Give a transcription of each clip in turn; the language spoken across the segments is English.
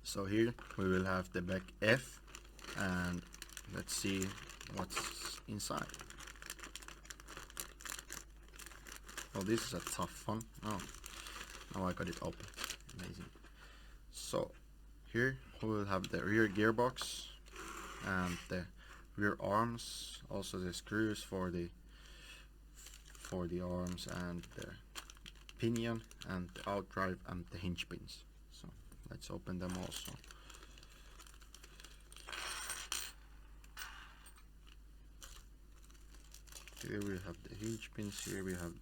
So here we will have the back F, and let's see what's inside. Oh, this is a tough one. Oh, now I got it open. Amazing. So here we will have the rear gearbox and the rear arms, also the screws for the arms, and the pinion and the outdrive and the hinge pins. So let's open them also. Here we have the hinge pins, here we have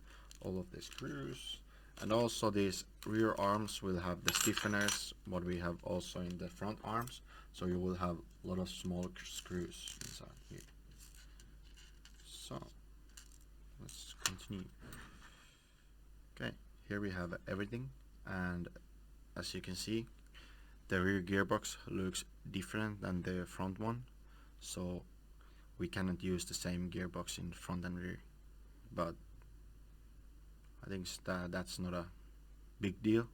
all of the screws, and also these rear arms will have the stiffeners, what we have also in the front arms, so you will have a lot of small screws inside here. So let's continue. Okay, here we have everything, and as you can see, the rear gearbox looks different than the front one, so we cannot use the same gearbox in front and rear, but I think that's not a big deal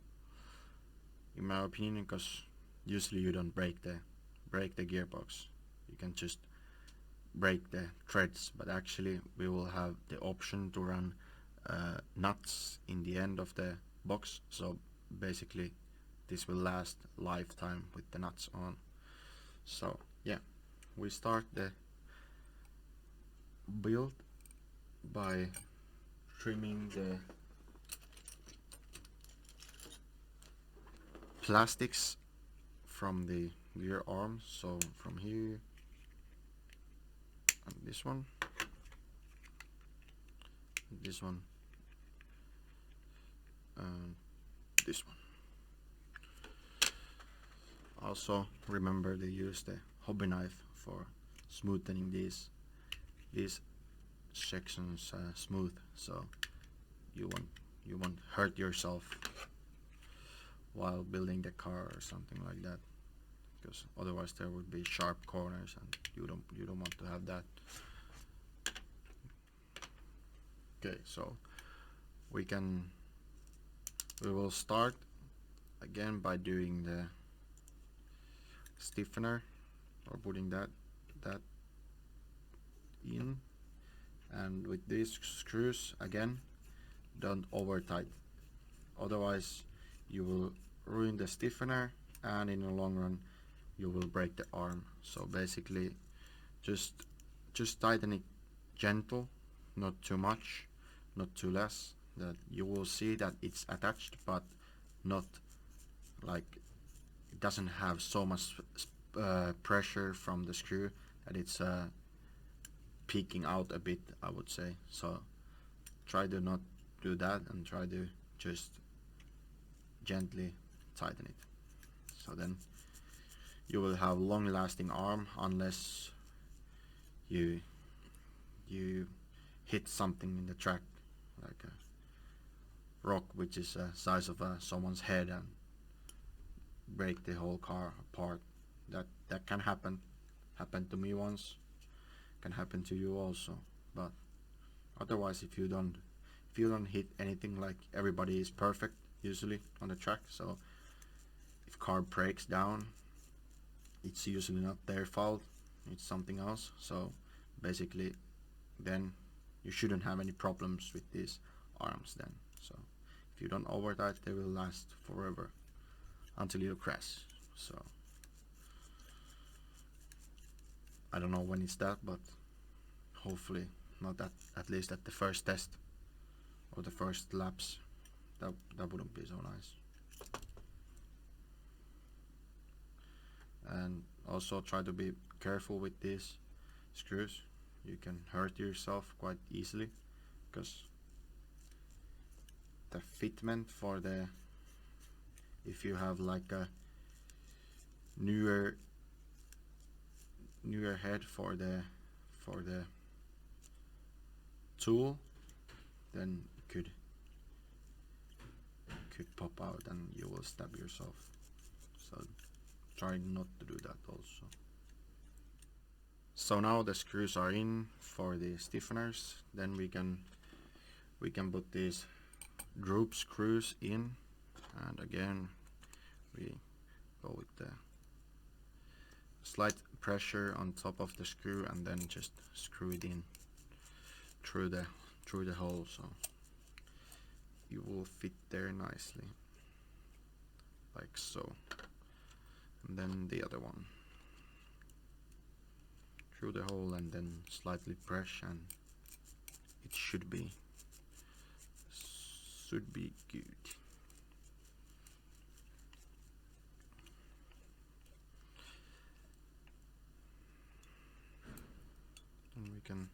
in my opinion, because usually you don't break the gearbox, you can just break the threads, but actually we will have the option to run nuts in the end of the box, so basically this will last lifetime with the nuts on. So yeah, we start the build by trimming the plastics from the rear arms, so from here and this one and this one and this one. Also remember to use the hobby knife for smoothing these sections smooth, so you won't hurt yourself while building the car or something like that, because otherwise there would be sharp corners and you don't want to have that. Okay, so we will start again by doing the stiffener, or putting that in, and with these screws again, don't over tight, otherwise you will ruin the stiffener and in the long run you will break the arm. So basically just tighten it gentle, not too much, not too less, that you will see that it's attached, but not like it doesn't have so much pressure from the screw that it's peeking out a bit, I would say. So try to not do that and try to just gently tighten it. So then you will have long lasting arm, unless you hit something in the track, like a rock which is the size of someone's head, and break the whole car apart. That can happen. Happened to me once. Can happen to you also. But otherwise, if you don't hit anything, like everybody is perfect usually on the track, so if car breaks down, it's usually not their fault, it's something else. So basically then you shouldn't have any problems with these arms then. So if you don't over tight, they will last forever until you crash. So I don't know when it's that, but hopefully not that, at least at the first test or the first laps. That wouldn't be so nice. And also try to be careful with these screws. You can hurt yourself quite easily, because the fitment for the, if you have like a newer head for the tool, then it could pop out and you will stab yourself. So try not to do that also. So now the screws are in for the stiffeners, then we can put these droop screws in, and again we go with the slight pressure on top of the screw and then just screw it in through the hole, so it will fit there nicely, like so. And then the other one through the hole and then slightly press, and it should be good. And we can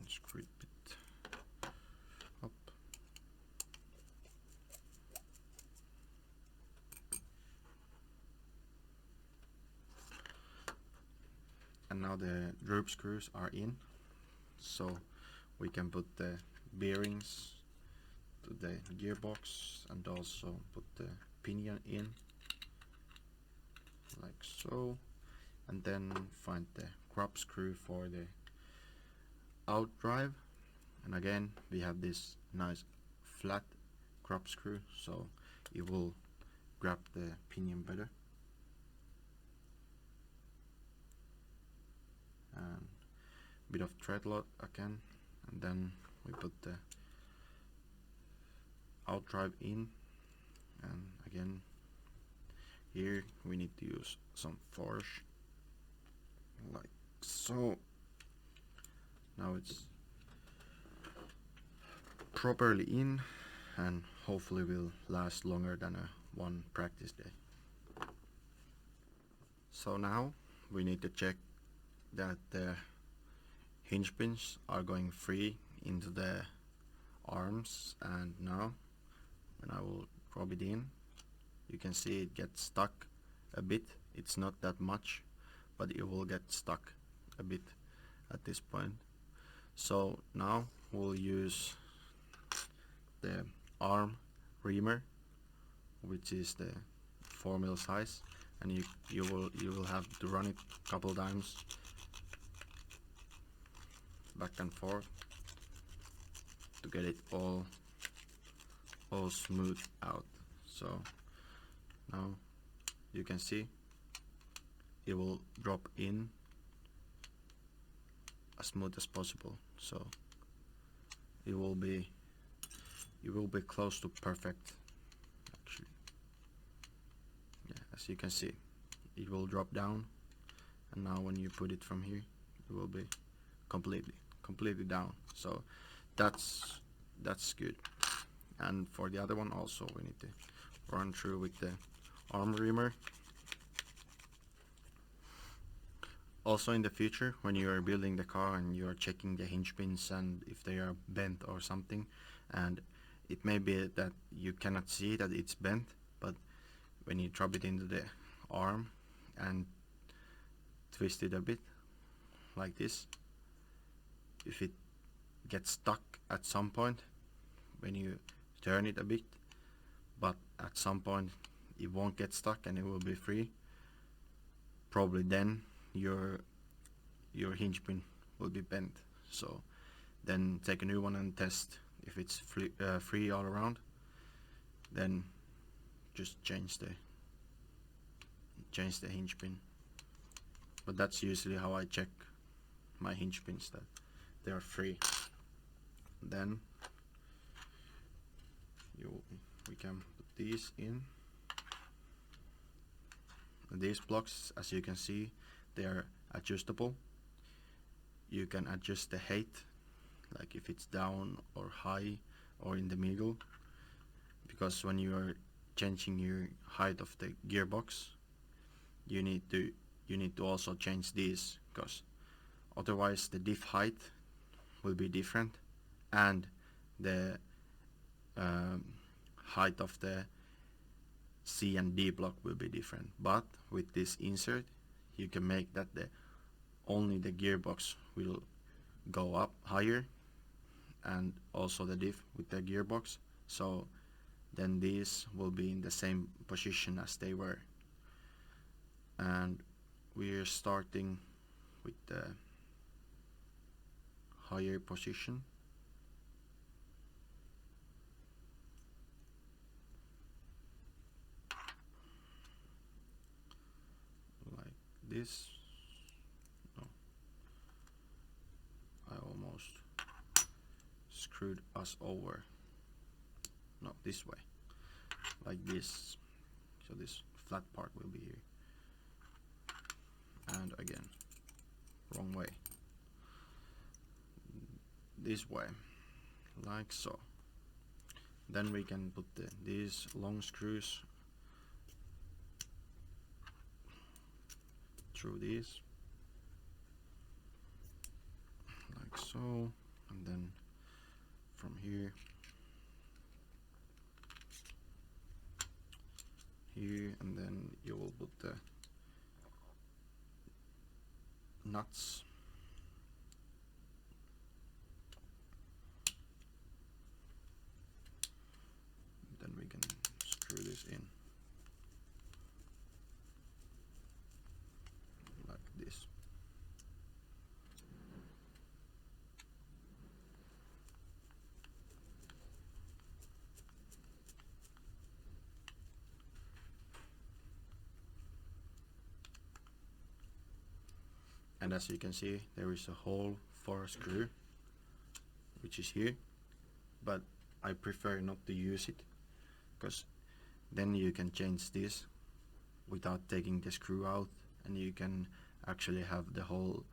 screw it a bit up. And now the droop screws are in, so we can put the bearings to the gearbox and also put the pinion in, like so, and then find the crop screw for the out drive. And again, we have this nice flat crop screw, so it will grab the pinion better. And bit of thread lock again, and then we put the out drive in, and again here we need to use some force, like so. Now it's properly in, and hopefully will last longer than one practice day. So now we need to check that the hinge pins are going free into the arms, and now when I will drop it in, you can see it gets stuck a bit. It's not that much, but it will get stuck a bit at this point. So now we'll use the arm reamer, which is the 4mm size, and you will have to run it a couple times back and forth to get it all smooth out. So now you can see it will drop in as smooth as possible, so it will be close to perfect actually. Yeah, as you can see, it will drop down, and now when you put it from here, it will be completely down. So that's good. And for the other one also, we need to run through with the arm reamer. Also in the future, when you are building the car and you are checking the hinge pins and if they are bent or something, and it may be that you cannot see that it's bent, but when you drop it into the arm and twist it a bit like this, if it gets stuck at some point when you turn it a bit, but at some point it won't get stuck and it will be free, probably then your hinge pin will be bent. So then take a new one and test if it's free all around, then just change the hinge pin. But that's usually how I check my hinge pins, that they are free. Then we can put these in. And these blocks, as you can see, they are adjustable. You can adjust the height, like if it's down or high or in the middle, because when you are changing your height of the gearbox, you need to also change these, because otherwise the diff height will be different and the height of the C and D block will be different. But with this insert, you can make that only the gearbox will go up higher, and also the diff with the gearbox, so then these will be in the same position as they were. And we're starting with the higher position. this. No, I almost screwed us over. No, this way, like this. So this flat part will be here, and again, wrong way. This way, like so. Then we can put these long screws through these, like so, and then from here, and then you will put the nuts. Then we can screw this in like this. And as you can see, there is a hole for a screw, which is here, but I prefer not to use it, because then you can change this without taking the screw out, and you can actually have the whole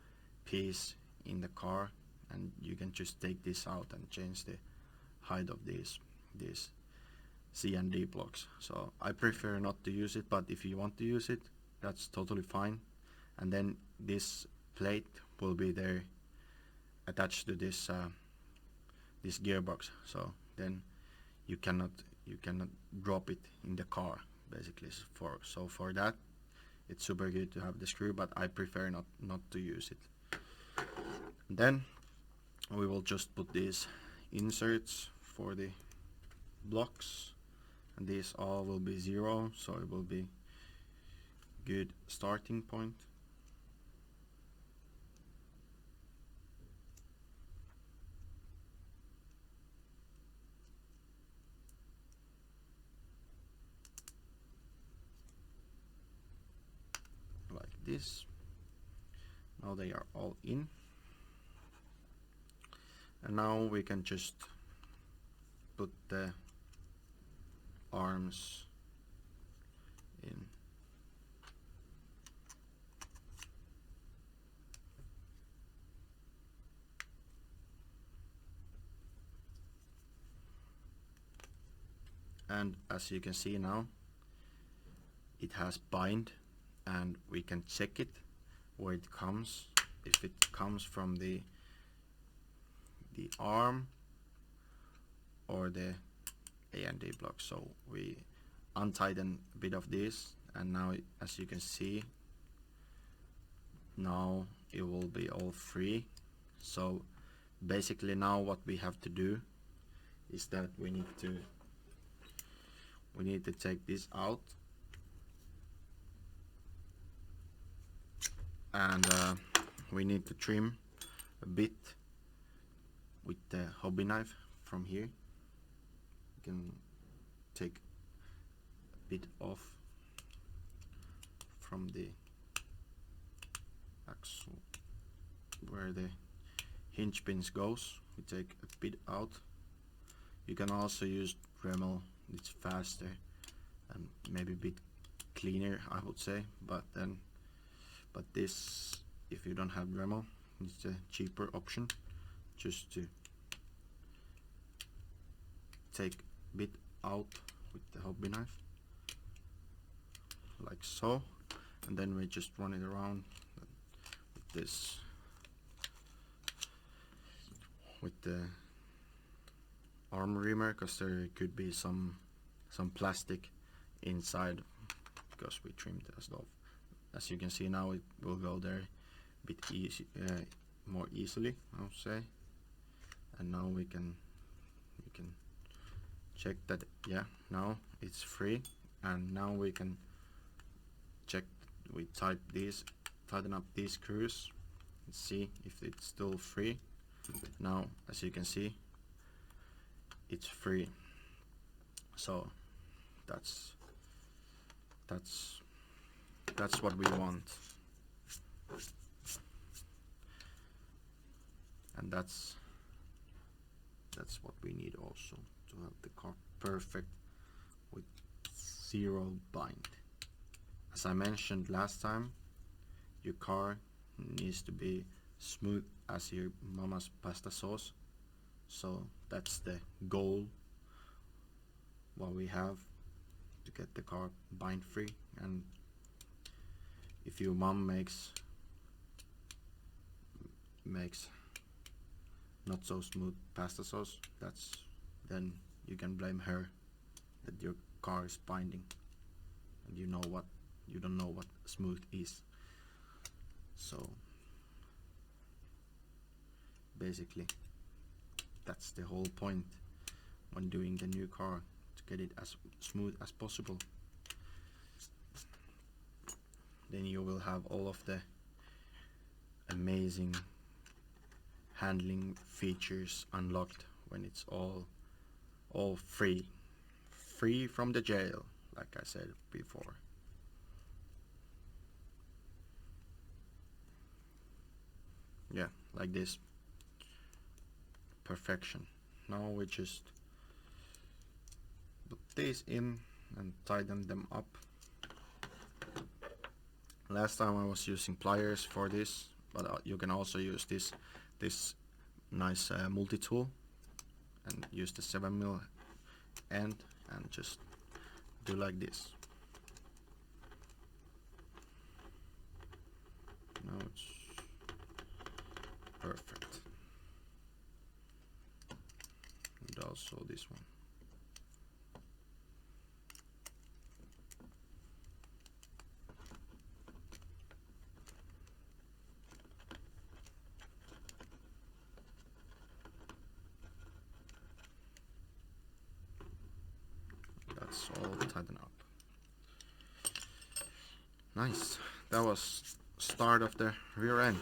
piece in the car, and you can just take this out and change the height of these C and D blocks. So I prefer not to use it, but if you want to use it, that's totally fine. And then this plate will be there attached to this this gearbox, so then you cannot drop it in the car, basically. So for that, it's super good to have the screw, but I prefer not to use it. Then we will just put these inserts for the blocks, and these all will be 0, so it will be good starting point. Like this. Now they are all in, and now we can just put the arms in. And as you can see now, it has bind, and we can check it where it comes, if it comes from the arm or the A and D block. So we untighten a bit of this, and now as you can see, now it will be all free. So basically now what we have to do is that we need to take this out, and we need to trim a bit with the hobby knife from here. You can take a bit off from the axle where the hinge pins goes. We take a bit out. You can also use Dremel, it's faster and maybe a bit cleaner, I would say, but this, if you don't have Dremel, it's a cheaper option, just to take a bit out with the hobby knife, like so, and then we just run it around with this, with the arm reamer, because there could be some plastic inside, because we trimmed the stuff. As you can see now, it will go there a bit more easily, I would say. And now we can check that, yeah, now it's free. And now we can check, we tighten up these screws and see if it's still free. Now as you can see, it's free. So that's what we want. and that's what we need also, to have the car perfect with zero bind. As I mentioned last time, your car needs to be smooth as your mama's pasta sauce, so that's the goal what we have, to get the car bind free. And if your mom makes not so smooth pasta sauce, then you can blame her that your car is binding, and you don't know what smooth is. So basically that's the whole point when doing the new car, to get it as smooth as possible. Then you will have all of the amazing handling features unlocked when it's all free from the jail, like I said before. Yeah, like this. Perfection. Now we just put these in and tighten them up. Last time I was using pliers for this, but you can also use this nice multi-tool, and use the 7mm end and just do like this. Now it's perfect. And also this one. That's all tightened up. Nice. That was start of the rear end.